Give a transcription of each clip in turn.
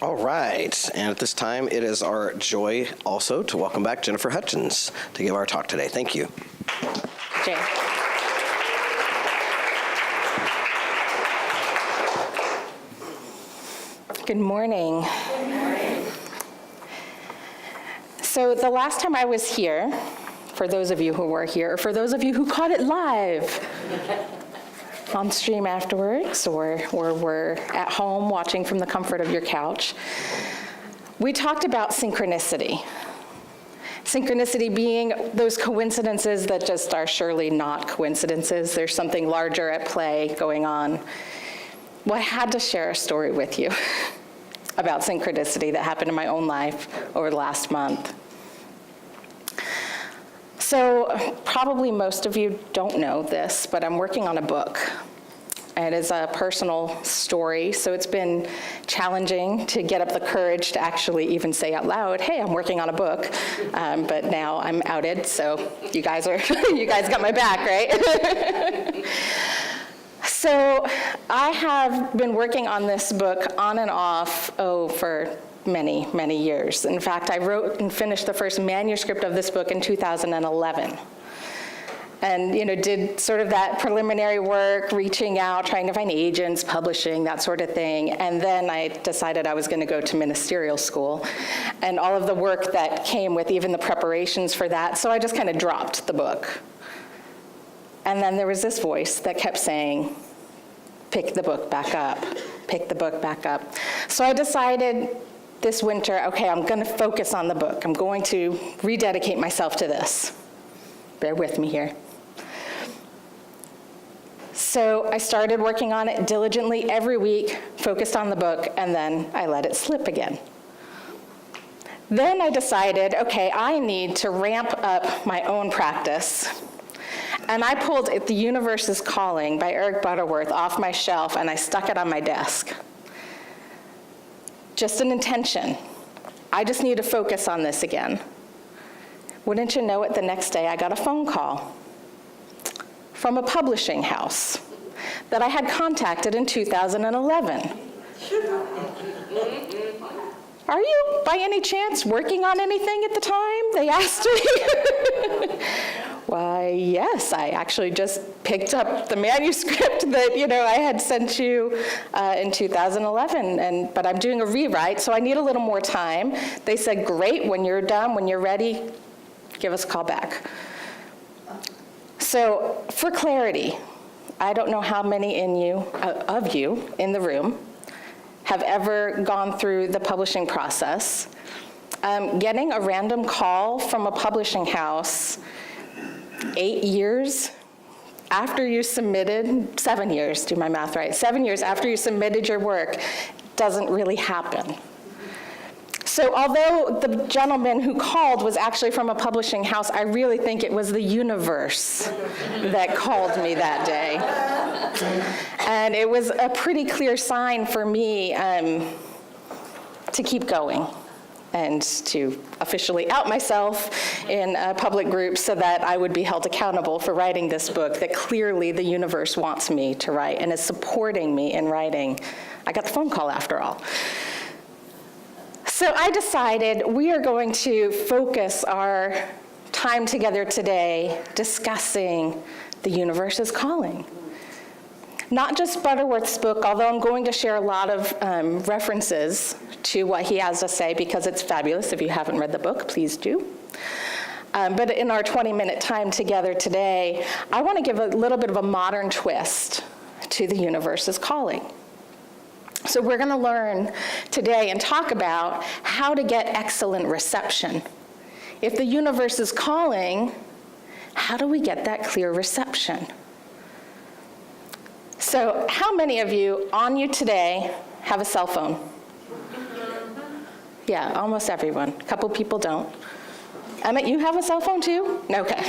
All right, and at this time, it is our joy also to welcome back Jeniffer Hutchins to give our talk today. Thank you. Jane. Good morning. Good morning. So the last time I was here, for those of you who were here, or for those of you who caught it live on stream afterwards, or were at home watching from the comfort of your couch, we talked about synchronicity. Synchronicity being those coincidences that just are surely not coincidences. There's something larger at play going on. Well, I had to share a story with you about synchronicity that happened in my own life over the last month. So probably most of you don't know this, but I'm working on a book. It is a personal story, so it's been challenging to get up the courage to actually even say out loud, hey, I'm working on a book. But now I'm outed, so you guys got my back, right? So I have been working on this book on and off, for many, many years. In fact, I wrote and finished the first manuscript of this book in 2011. And, did sort of that preliminary work, reaching out, trying to find agents, publishing, that sort of thing. And then I decided I was going to go to ministerial school and all of the work that came with even the preparations for that. So I just kind of dropped the book. And then there was this voice that kept saying, pick the book back up, pick the book back up. So I decided this winter, okay, I'm going to focus on the book. I'm going to rededicate myself to this. Bear with me here. So I started working on it diligently every week, focused on the book, and then I let it slip again. Then I decided, okay, I need to ramp up my own practice. And I pulled The Universe is Calling by Eric Butterworth off my shelf, and I stuck it on my desk. Just an intention. I just need to focus on this again. Wouldn't you know it, the next day I got a phone call from a publishing house that I had contacted in 2011. Are you, by any chance, working on anything at the time? They asked me. Why, yes, I actually just picked up the manuscript that, I had sent you in 2011, but I'm doing a rewrite, so I need a little more time. They said, great, when you're done, when you're ready, give us a call back. So, for clarity, I don't know how many of you in the room have ever gone through the publishing process. Getting a random call from a publishing house 8 years after you submitted, 7 years, do my math right, 7 years after you submitted your work doesn't really happen. So although the gentleman who called was actually from a publishing house, I really think it was the universe that called me that day. And it was a pretty clear sign for me to keep going and to officially out myself in a public group so that I would be held accountable for writing this book that clearly the universe wants me to write and is supporting me in writing. I got the phone call after all. So I decided we are going to focus our time together today discussing The Universe is Calling. Not just Butterworth's book, although I'm going to share a lot of references to what he has to say because it's fabulous. If you haven't read the book, please do. But in our 20-minute time together today, I want to give a little bit of a modern twist to The Universe is Calling. So we're going to learn today and talk about how to get excellent reception. If the universe is calling, how do we get that clear reception? So how many of you on you today have a cell phone? Yeah, almost everyone. A couple people don't. Emmett, you have a cell phone too? Okay.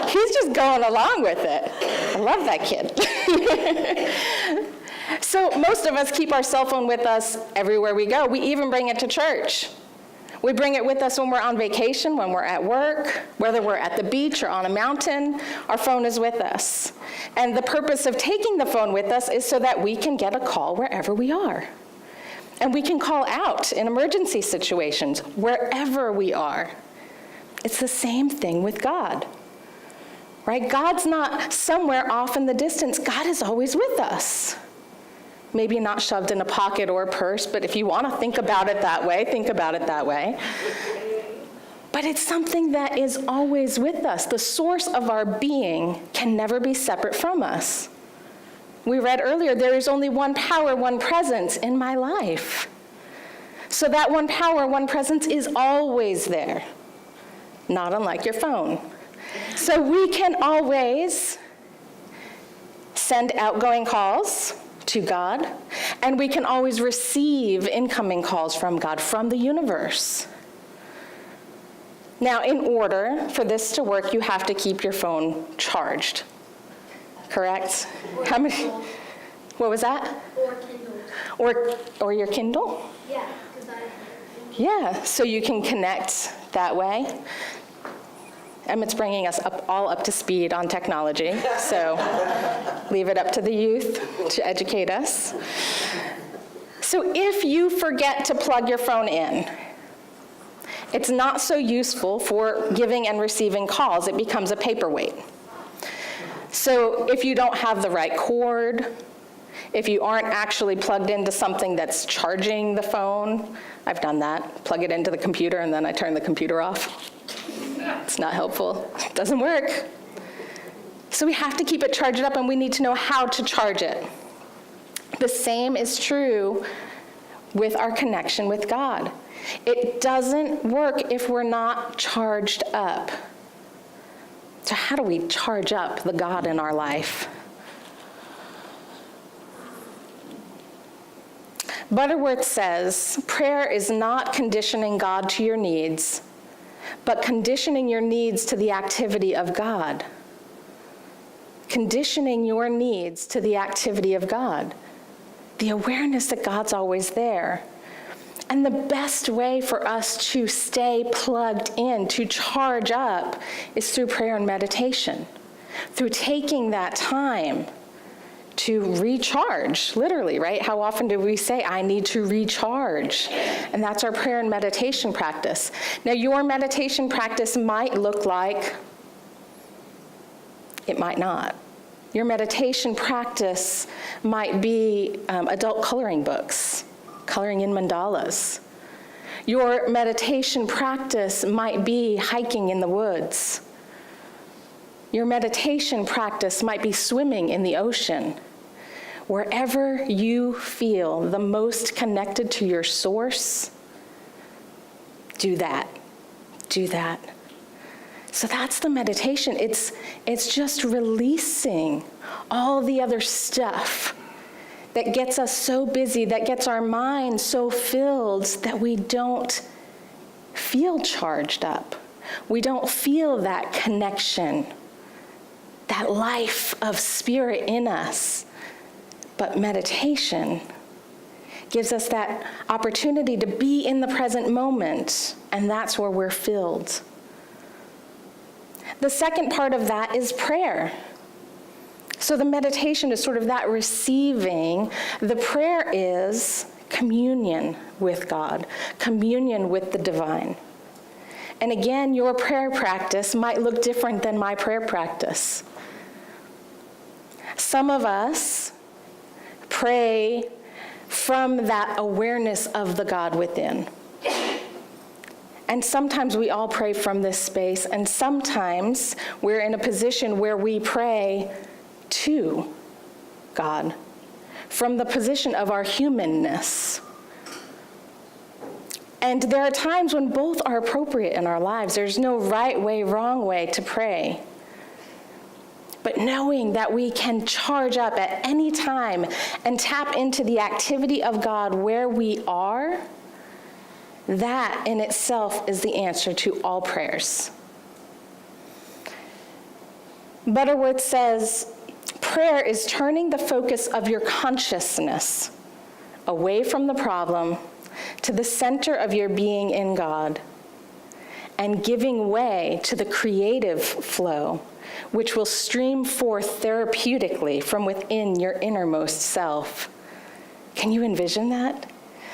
He's just going along with it. I love that kid. So most of us keep our cell phone with us everywhere we go. We even bring it to church. We bring it with us when we're on vacation, when we're at work, whether we're at the beach or on a mountain, our phone is with us. And the purpose of taking the phone with us is so that we can get a call wherever we are. And we can call out in emergency situations wherever we are. It's the same thing with God, right? God's not somewhere off in the distance. God is always with us. Maybe not shoved in a pocket or a purse, but if you want to think about it that way, think about it that way. But it's something that is always with us. The source of our being can never be separate from us. We read earlier, there is only one power, one presence in my life. So that one power, one presence is always there, not unlike your phone. So we can always send outgoing calls to God, and we can always receive incoming calls from God, from the universe. Now, in order for this to work, you have to keep your phone charged, correct? How many? What was that? Or Kindle. Or your Kindle? Yeah, because I have Yeah, so you can connect that way. Emmett's bringing us all up to speed on technology, so leave it up to the youth to educate us. So if you forget to plug your phone in, it's not so useful for giving and receiving calls. It becomes a paperweight. So if you don't have the right cord, if you aren't actually plugged into something that's charging the phone, I've done that, plug it into the computer and then I turn the computer off. It's not helpful. It doesn't work. So we have to keep it charged up, and we need to know how to charge it. The same is true with our connection with God. It doesn't work if we're not charged up. So how do we charge up the God in our life? Butterworth says, prayer is not conditioning God to your needs, but conditioning your needs to the activity of God. Conditioning your needs to the activity of God. The awareness that God's always there. And the best way for us to stay plugged in, to charge up, is through prayer and meditation. Through taking that time to recharge, literally, right? How often do we say, I need to recharge? And that's our prayer and meditation practice. Now, your meditation practice might look like, it might not. Your meditation practice might be adult coloring books, coloring in mandalas. Your meditation practice might be hiking in the woods. Your meditation practice might be swimming in the ocean. Wherever you feel the most connected to your source, do that. Do that. So that's the meditation. It's just releasing all the other stuff that gets us so busy, that gets our mind so filled that we don't feel charged up. We don't feel that connection, that life of spirit in us. But meditation gives us that opportunity to be in the present moment, and that's where we're filled. The second part of that is prayer. So the meditation is sort of that receiving. The prayer is communion with God, communion with the divine. And again, your prayer practice might look different than my prayer practice. Some of us pray from that awareness of the God within. And sometimes we all pray from this space, and sometimes we're in a position where we pray to God from the position of our humanness. And there are times when both are appropriate in our lives. There's no right way, wrong way to pray. But knowing that we can charge up at any time and tap into the activity of God where we are, that in itself is the answer to all prayers. Butterworth says, prayer is turning the focus of your consciousness away from the problem, to the center of your being in God and giving way to the creative flow, which will stream forth therapeutically from within your innermost self. Can you envision that?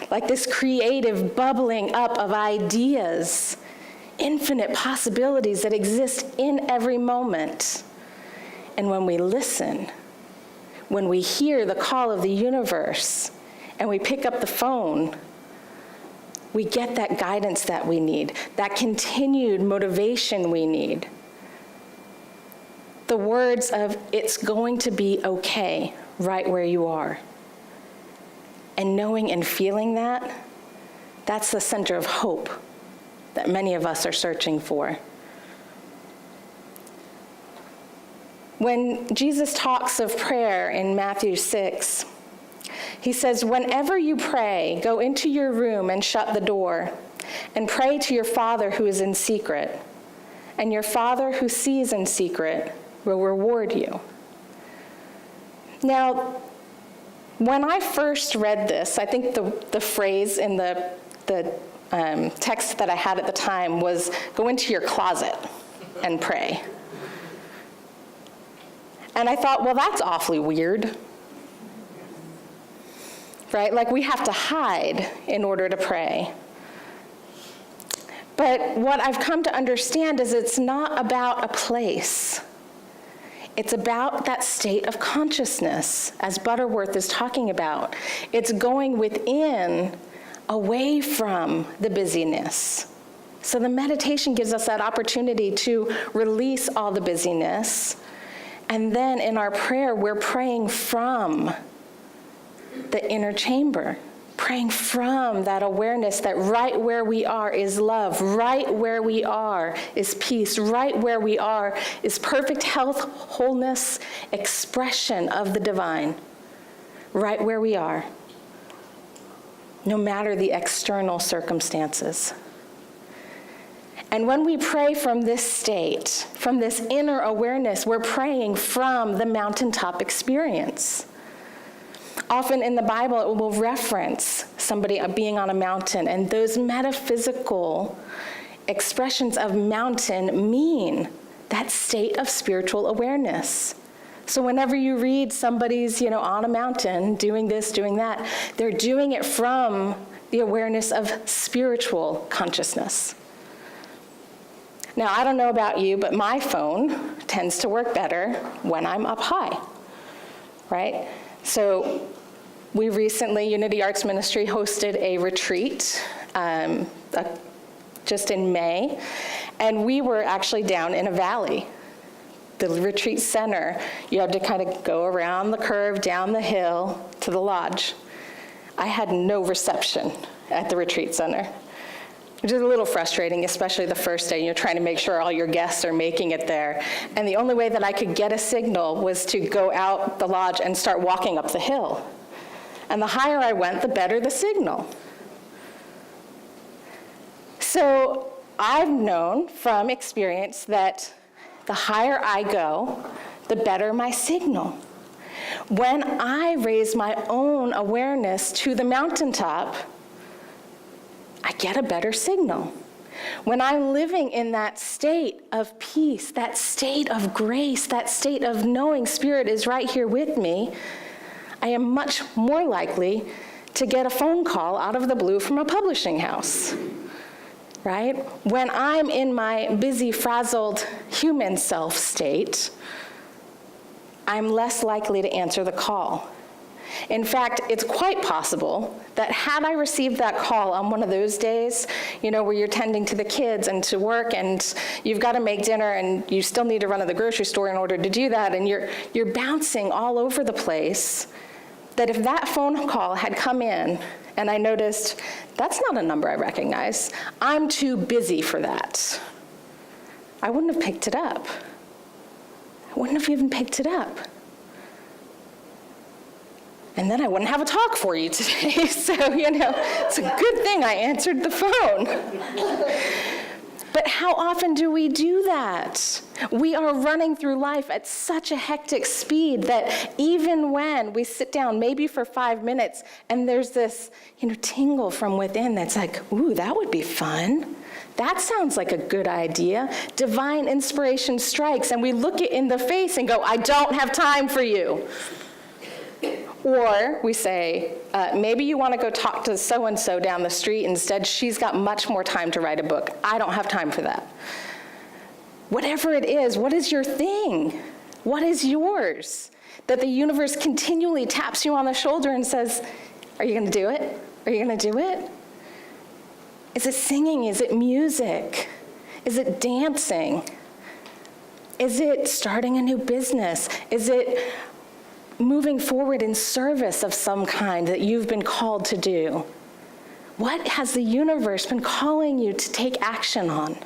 Like this creative bubbling up of ideas, infinite possibilities that exist in every moment. And when we listen, when we hear the call of the universe, and we pick up the phone, we get that guidance that we need, that continued motivation we need. The words of, "It's going to be okay right where you are." And knowing and feeling that, that's the center of hope that many of us are searching for. When Jesus talks of prayer in Matthew 6, he says, "Whenever you pray, go into your room and shut the door, and pray to your Father who is in secret, and your Father who sees in secret will reward you." Now, when I first read this, I think the phrase in the text that I had at the time was, "Go into your closet and pray." And I thought, well, that's awfully weird. Right? Like we have to hide in order to pray. But what I've come to understand is it's not about a place. It's about that state of consciousness, as Butterworth is talking about. It's going within, away from the busyness. So the meditation gives us that opportunity to release all the busyness. And then in our prayer, we're praying from the inner chamber, praying from that awareness that right where we are is love, right where we are is peace, right where we are is perfect health, wholeness, expression of the divine, right where we are, no matter the external circumstances. And when we pray from this state, from this inner awareness, we're praying from the mountaintop experience. Often in the Bible, it will reference somebody being on a mountain, and those metaphysical expressions of mountain mean that state of spiritual awareness. So whenever you read somebody's, on a mountain, doing this, doing that, they're doing it from the awareness of spiritual consciousness. Now, I don't know about you, but my phone tends to work better when I'm up high, right? So we recently, Unity Arts Ministry, hosted a retreat just in May, and we were actually down in a valley. The retreat center, you had to kind of go around the curve, down the hill to the lodge. I had no reception at the retreat center, which is a little frustrating, especially the first day. You're trying to make sure all your guests are making it there. And the only way that I could get a signal was to go out the lodge and start walking up the hill. And the higher I went, the better the signal. So I've known from experience that the higher I go, the better my signal. When I raise my own awareness to the mountaintop, I get a better signal. When I'm living in that state of peace, that state of grace, that state of knowing Spirit is right here with me, I am much more likely to get a phone call out of the blue from a publishing house, right? When I'm in my busy, frazzled human self state, I'm less likely to answer the call. In fact, it's quite possible that had I received that call on one of those days, where you're tending to the kids and to work and you've got to make dinner and you still need to run to the grocery store in order to do that, and you're bouncing all over the place, that if that phone call had come in and I noticed, that's not a number I recognize, I'm too busy for that, I wouldn't have picked it up. I wouldn't have even picked it up. And then I wouldn't have a talk for you today. So, it's a good thing I answered the phone. But how often do we do that? We are running through life at such a hectic speed that even when we sit down, maybe for 5 minutes, and there's this, tingle from within that's like, ooh, that would be fun. That sounds like a good idea. Divine inspiration strikes, and we look it in the face and go, I don't have time for you. Or we say, maybe you want to go talk to so-and-so down the street. Instead, she's got much more time to write a book. I don't have time for that. Whatever it is, what is your thing? What is yours? That the universe continually taps you on the shoulder and says, are you going to do it? Are you going to do it? Is it singing? Is it music? Is it dancing? Is it starting a new business? Is it moving forward in service of some kind that you've been called to do? What has the universe been calling you to take action on?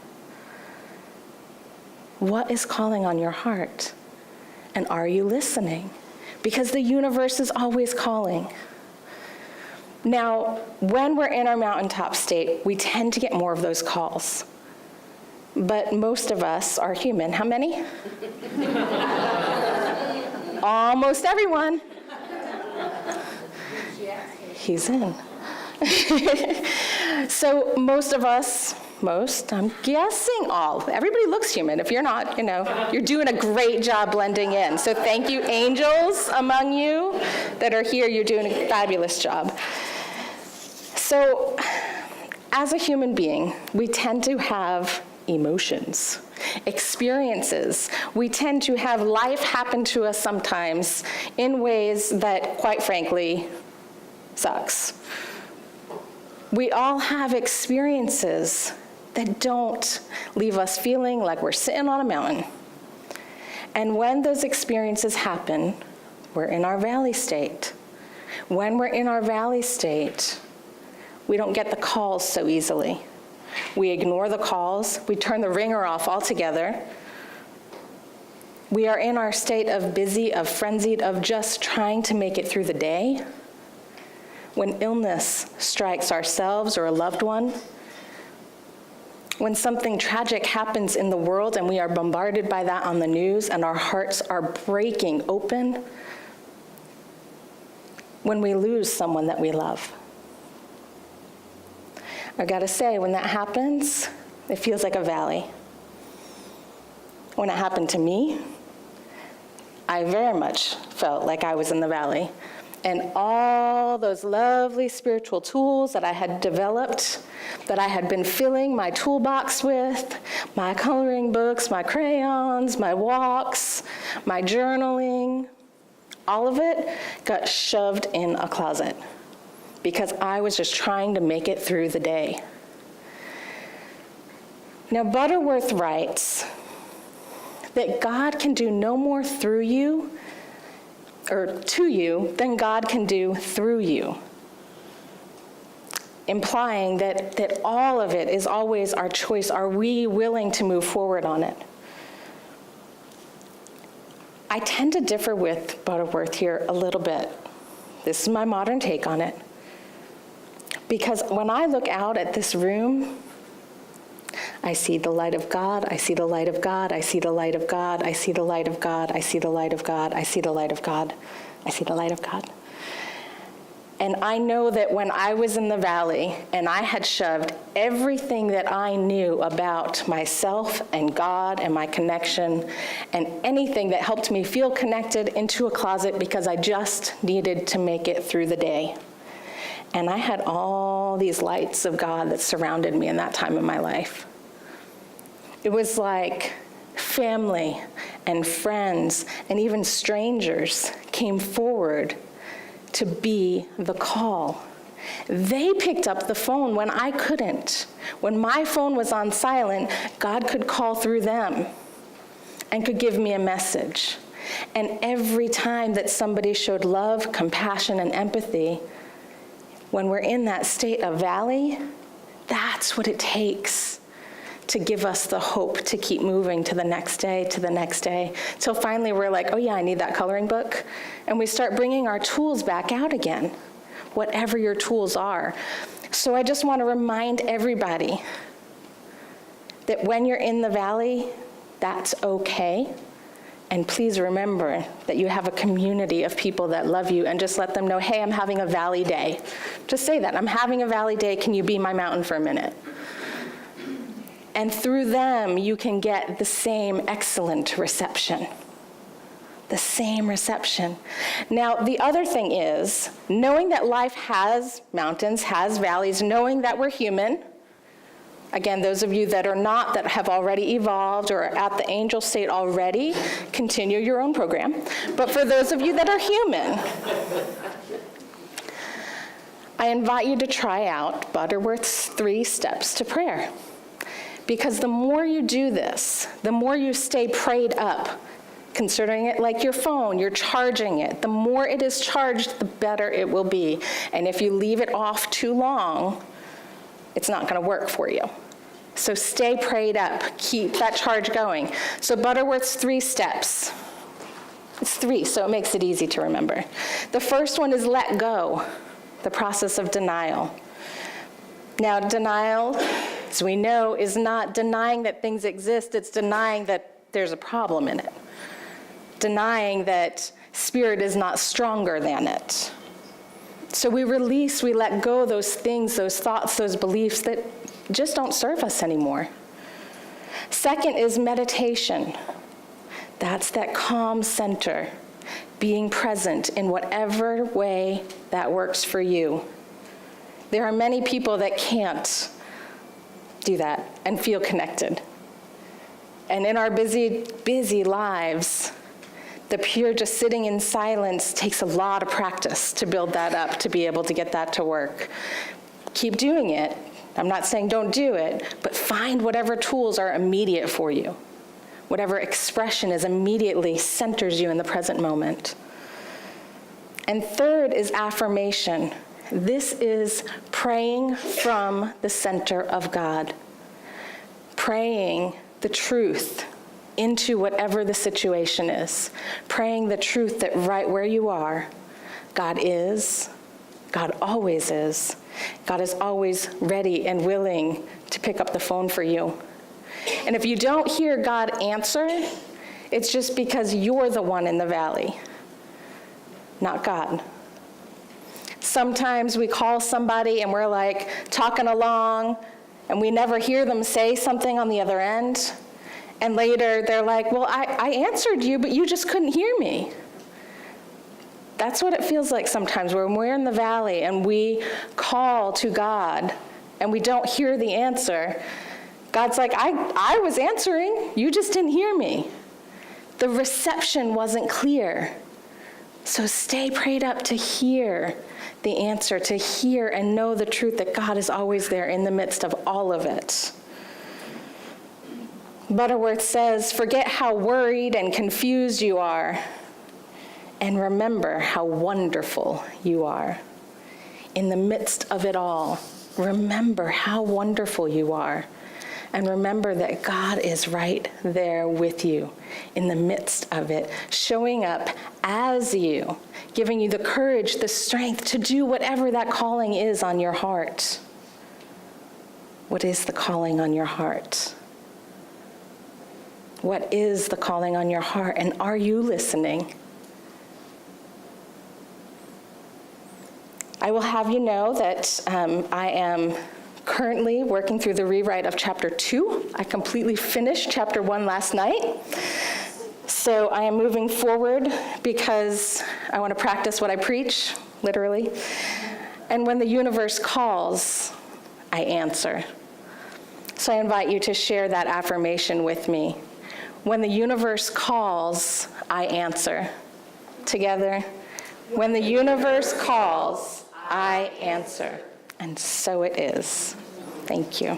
What is calling on your heart? And are you listening? Because the universe is always calling. Now, when we're in our mountaintop state, we tend to get more of those calls. But most of us are human. How many? Almost everyone. He's in. So most of us, I'm guessing all. Everybody looks human. If you're not, you're doing a great job blending in. So thank you, angels among you that are here. You're doing a fabulous job. So as a human being, we tend to have emotions, experiences. We tend to have life happen to us sometimes in ways that, quite frankly, sucks. We all have experiences that don't leave us feeling like we're sitting on a mountain. And when those experiences happen, we're in our valley state. When we're in our valley state, we don't get the calls so easily. We ignore the calls. We turn the ringer off altogether. We are in our state of busy, of frenzied, of just trying to make it through the day. When illness strikes ourselves or a loved one, when something tragic happens in the world and we are bombarded by that on the news and our hearts are breaking open, when we lose someone that we love. I've got to say, when that happens, it feels like a valley. When it happened to me, I very much felt like I was in the valley. And all those lovely spiritual tools that I had developed, that I had been filling my toolbox with, my coloring books, my crayons, my walks, my journaling, all of it got shoved in a closet because I was just trying to make it through the day. Now, Butterworth writes that God can do no more through you or to you than God can do through you, implying that all of it is always our choice. Are we willing to move forward on it? I tend to differ with Butterworth here a little bit. This is my modern take on it. Because when I look out at this room, I see the light of God, I see the light of God, I see the light of God, I see the light of God, I see the light of God, I see the light of God, I see the light of God. And I know that when I was in the valley and I had shoved everything that I knew about myself and God and my connection and anything that helped me feel connected into a closet because I just needed to make it through the day. And I had all these lights of God that surrounded me in that time of my life. It was like family and friends and even strangers came forward to be the call. They picked up the phone when I couldn't. When my phone was on silent, God could call through them and could give me a message. And every time that somebody showed love, compassion, and empathy, when we're in that state of valley, that's what it takes to give us the hope to keep moving to the next day, till finally we're like, oh yeah, I need that coloring book. And we start bringing our tools back out again, whatever your tools are. So I just want to remind everybody that when you're in the valley, that's okay. And please remember that you have a community of people that love you, and just let them know, hey, I'm having a valley day. Just say that, I'm having a valley day, can you be my mountain for a minute? And through them, you can get the same excellent reception. The same reception. Now, the other thing is, knowing that life has mountains, has valleys, knowing that we're human. Again, those of you that are not, that have already evolved or are at the angel state already, continue your own program. But for those of you that are human, I invite you to try out Butterworth's 3 steps to prayer. Because the more you do this, the more you stay prayed up, considering it like your phone, you're charging it. The more it is charged, the better it will be. And if you leave it off too long, it's not going to work for you. So stay prayed up. Keep that charge going. So Butterworth's 3 steps. It's 3, so it makes it easy to remember. The first one is let go, the process of denial. Now, denial, as we know, is not denying that things exist. It's denying that there's a problem in it. Denying that spirit is not stronger than it. So we release, we let go those things, those thoughts, those beliefs that just don't serve us anymore. Second is meditation. That's that calm center, being present in whatever way that works for you. There are many people that can't do that and feel connected. And in our busy, busy lives, the pure just sitting in silence takes a lot of practice to build that up, to be able to get that to work. Keep doing it. I'm not saying don't do it, but find whatever tools are immediate for you. Whatever expression is immediately centers you in the present moment. And third is affirmation. This is praying from the center of God. Praying the truth into whatever the situation is. Praying the truth that right where you are, God is, God always is. God is always ready and willing to pick up the phone for you. And if you don't hear God answer, it's just because you're the one in the valley, not God. Sometimes we call somebody and we're like talking along and we never hear them say something on the other end. And later they're like, well, I answered you, but you just couldn't hear me. That's what it feels like sometimes when we're in the valley and we call to God and we don't hear the answer. God's like, I was answering, you just didn't hear me. The reception wasn't clear. So stay prayed up to hear the answer, to hear and know the truth that God is always there in the midst of all of it. Butterworth says, forget how worried and confused you are, and remember how wonderful you are. In the midst of it all, remember how wonderful you are. And remember that God is right there with you in the midst of it, showing up as you, giving you the courage, the strength to do whatever that calling is on your heart. What is the calling on your heart? What is the calling on your heart? And are you listening? I will have you know that I am currently working through the rewrite of chapter 2. I completely finished chapter 1 last night. So I am moving forward because I want to practice what I preach, literally. And when the universe calls, I answer. So I invite you to share that affirmation with me. When the universe calls, I answer. Together, when the universe calls, I answer. And so it is. Thank you.